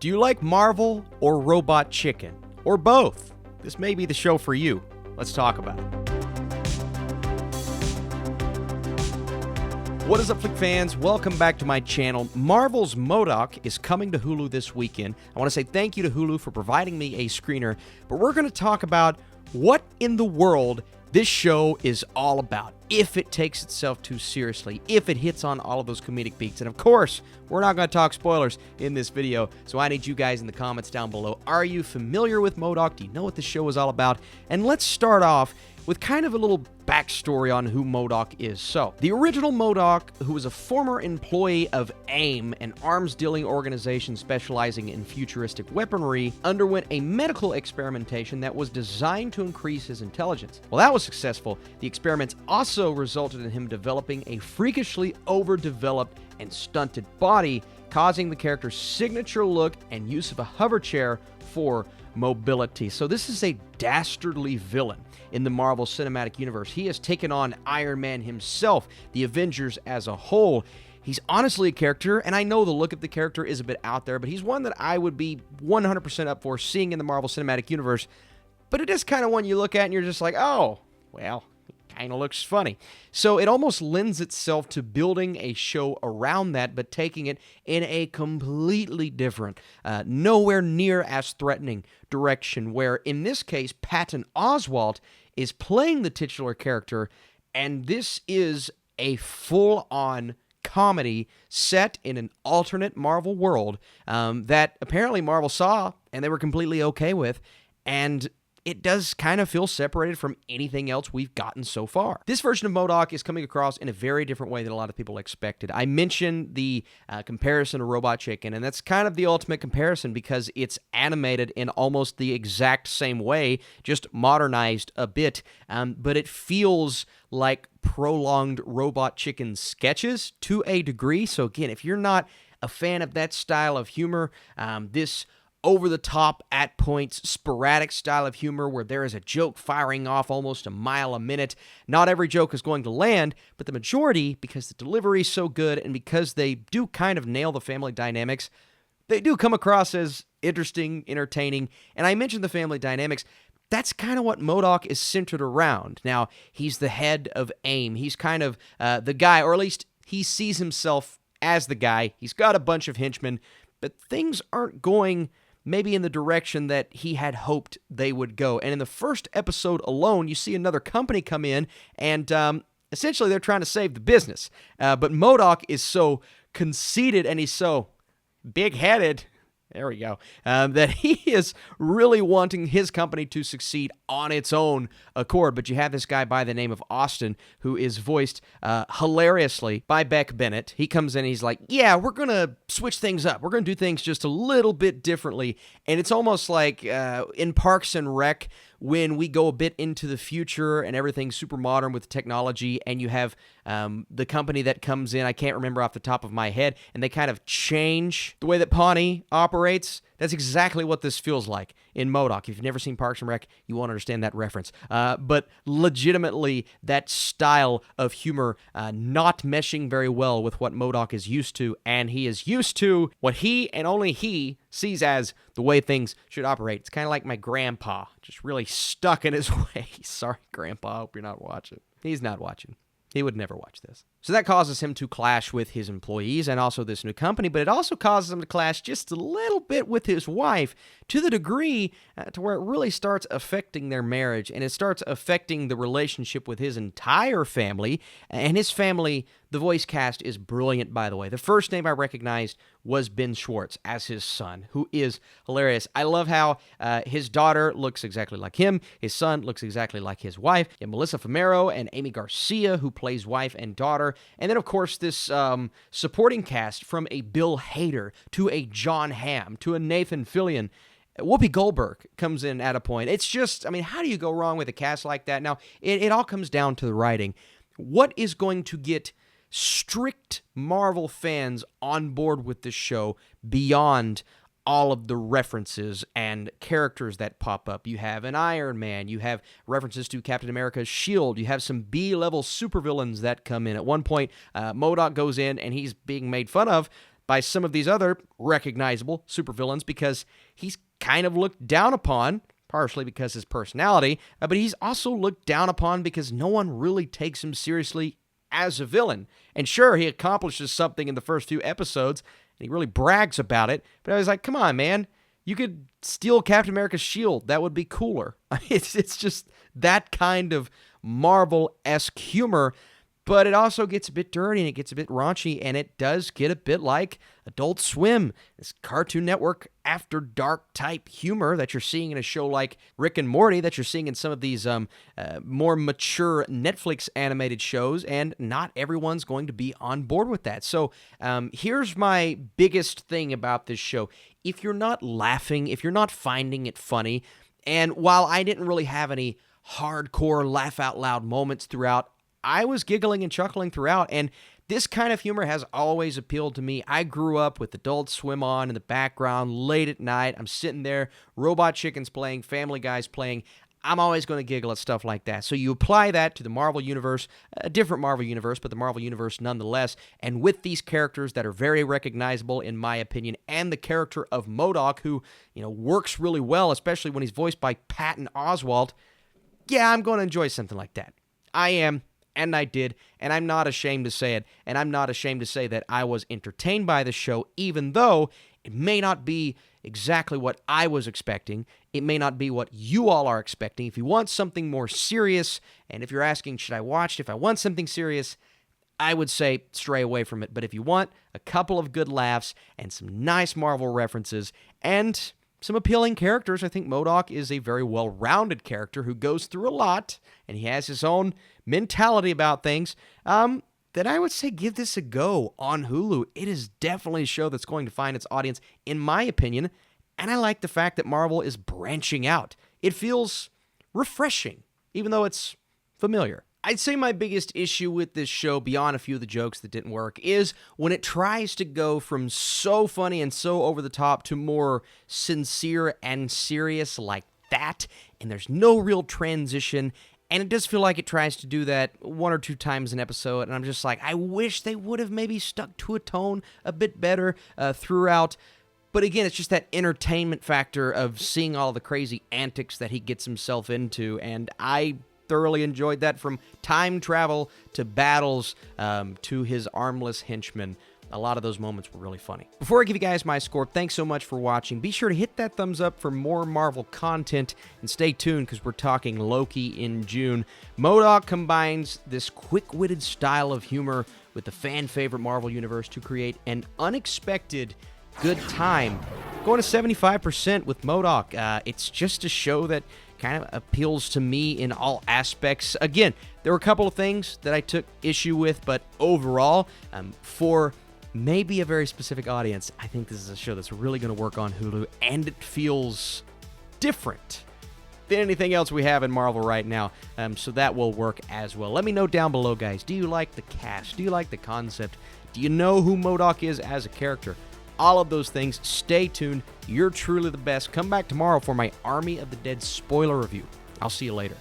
Do you like Marvel or Robot Chicken? Or both? This may be the show for you. Let's talk about it. What is up, Flick fans? Welcome back to my channel. Marvel's M.O.D.O.K is coming to Hulu this weekend. I want to say thank you to Hulu for providing me a screener, but we're going to talk about what in the world this show is all about, if it takes itself too seriously, if it hits on all of those comedic beats. And of course, we're not going to talk spoilers in this video, so I need you guys in the comments down below. Are you familiar with M.O.D.O.K? Do you know what the show is all about? And let's start off with kind of a little backstory on who M.O.D.O.K is. So, the original M.O.D.O.K, who was a former employee of A.I.M, an arms-dealing organization specializing in futuristic weaponry, underwent a medical experimentation that was designed to increase his intelligence. Well, that was successful. The experiments also resulted in him developing a freakishly overdeveloped and stunted body, causing the character's signature look and use of a hover chair for mobility. So this is a dastardly villain in the Marvel Cinematic Universe. He has taken on Iron Man himself, the Avengers as a whole. He's honestly a character, and I know the look of the character is a bit out there, but he's one that I would be 100% up for seeing in the Marvel Cinematic Universe. But it is kind of one you look at and you're just like, oh, well, kind of looks funny. So it almost lends itself to building a show around that, but taking it in a completely different, nowhere near as threatening direction, where in this case, Patton Oswalt is playing the titular character, and this is a full-on comedy set in an alternate Marvel world that apparently Marvel saw and they were completely okay with, and it does kind of feel separated from anything else we've gotten so far. This version of M.O.D.O.K is coming across in a very different way than a lot of people expected. I mentioned the comparison to Robot Chicken, and that's kind of the ultimate comparison because it's animated in almost the exact same way, just modernized a bit, but it feels like prolonged Robot Chicken sketches to a degree. So again, if you're not a fan of that style of humor, this over-the-top, at points, sporadic style of humor where there is a joke firing off almost a mile a minute. Not every joke is going to land, but the majority, because the delivery is so good and because they do kind of nail the family dynamics, they do come across as interesting, entertaining. And I mentioned the family dynamics. That's kind of what M.O.D.O.K is centered around. Now, he's the head of A.I.M. He's kind of the guy, or at least he sees himself as the guy. He's got a bunch of henchmen, but things aren't going maybe in the direction that he had hoped they would go. And in the first episode alone, you see another company come in, and essentially they're trying to save the business. But M.O.D.O.K is so conceited and he's so big-headed, there we go, that he is really wanting his company to succeed on its own accord. But you have this guy by the name of Austin, who is voiced hilariously by Beck Bennett. He comes in and he's like, yeah, we're going to switch things up. We're going to do things just a little bit differently. And it's almost like in Parks and Rec, when we go a bit into the future and everything's super modern with technology, and you have the company that comes in, I can't remember off the top of my head, and they kind of change the way that Pawnee operates. That's exactly what this feels like in M.O.D.O.K. If you've never seen Parks and Rec, you won't understand that reference. But legitimately, that style of humor not meshing very well with what M.O.D.O.K is used to, and he is used to what he and only he sees as the way things should operate. It's kind of like my grandpa, just really stuck in his way. Sorry, Grandpa, I hope you're not watching. He's not watching. He would never watch this. So that causes him to clash with his employees and also this new company, but it also causes him to clash just a little bit with his wife to the degree to where it really starts affecting their marriage, and it starts affecting the relationship with his entire family. And his family, the voice cast is brilliant, by the way. The first name I recognized was Ben Schwartz as his son, who is hilarious. I love how his daughter looks exactly like him. His son looks exactly like his wife. You have Melissa Fumero and Amy Garcia, who plays wife and daughter. And then, of course, this supporting cast from a Bill Hader to a John Hamm to a Nathan Fillion. Whoopi Goldberg comes in at a point. It's just, I mean, how do you go wrong with a cast like that? Now, it all comes down to the writing. What is going to get strict Marvel fans on board with this show beyond all of the references and characters that pop up? You have an Iron Man, you have references to Captain America's shield, you have some B-level supervillains that come in. At one point, M.O.D.O.K goes in and he's being made fun of. by some of these other recognizable supervillains because he's kind of looked down upon, partially because of his personality, but he's also looked down upon because no one really takes him seriously as a villain. And sure, he accomplishes something in the first few episodes, and he really brags about it, but I was like, come on, man. You could steal Captain America's shield. That would be cooler. It's just that kind of Marvel-esque humor, but it also gets a bit dirty and it gets a bit raunchy, and it does get a bit like Adult Swim, this Cartoon Network after dark type humor that you're seeing in a show like Rick and Morty, that you're seeing in some of these more mature Netflix animated shows, and not everyone's going to be on board with that. So here's my biggest thing about this show. If you're not laughing, if you're not finding it funny, and while I didn't really have any hardcore laugh out loud moments throughout, I was giggling and chuckling throughout, and this kind of humor has always appealed to me. I grew up with Adult Swim on in the background late at night. I'm sitting there, Robot Chicken's playing, Family Guy's playing. I'm always going to giggle at stuff like that. So you apply that to the Marvel Universe, a different Marvel Universe, but the Marvel Universe nonetheless, and with these characters that are very recognizable in my opinion, and the character of MODOK, who, works really well, especially when he's voiced by Patton Oswalt, yeah, I'm going to enjoy something like that. I am. And I did, and I'm not ashamed to say it, and I'm not ashamed to say that I was entertained by the show, even though it may not be exactly what I was expecting. It may not be what you all are expecting. If you want something more serious, and if you're asking, should I watch it? If I want something serious, I would say stray away from it. But if you want a couple of good laughs and some nice Marvel references and some appealing characters, I think MODOK is a very well-rounded character who goes through a lot, and he has his own mentality about things, then I would say give this a go on Hulu. It is definitely a show that's going to find its audience, in my opinion, and I like the fact that Marvel is branching out. It feels refreshing, even though it's familiar. I'd say my biggest issue with this show, beyond a few of the jokes that didn't work, is when it tries to go from so funny and so over the top to more sincere and serious like that, and there's no real transition, and it does feel like it tries to do that one or two times an episode, and I'm just like, I wish they would have maybe stuck to a tone a bit better throughout. But again, it's just that entertainment factor of seeing all the crazy antics that he gets himself into, and I thoroughly enjoyed that, from time travel to battles to his armless henchmen. A lot of those moments were really funny. Before I give you guys my score, thanks so much for watching. Be sure to hit that thumbs up for more Marvel content, and stay tuned because we're talking Loki in June. MODOK combines this quick-witted style of humor with the fan-favorite Marvel Universe to create an unexpected good time. Going to 75% with MODOK. It's just a show that kind of appeals to me in all aspects. Again, there were a couple of things that I took issue with, but overall, for maybe a very specific audience, I think this is a show that's really going to work on Hulu, and it feels different than anything else we have in Marvel right now, so that will work as well. Let me know down below, guys. Do you like the cast? Do you like the concept? Do you know who MODOK is as a character? All of those things. Stay tuned. You're truly the best. Come back tomorrow for my Army of the Dead spoiler review. I'll see you later.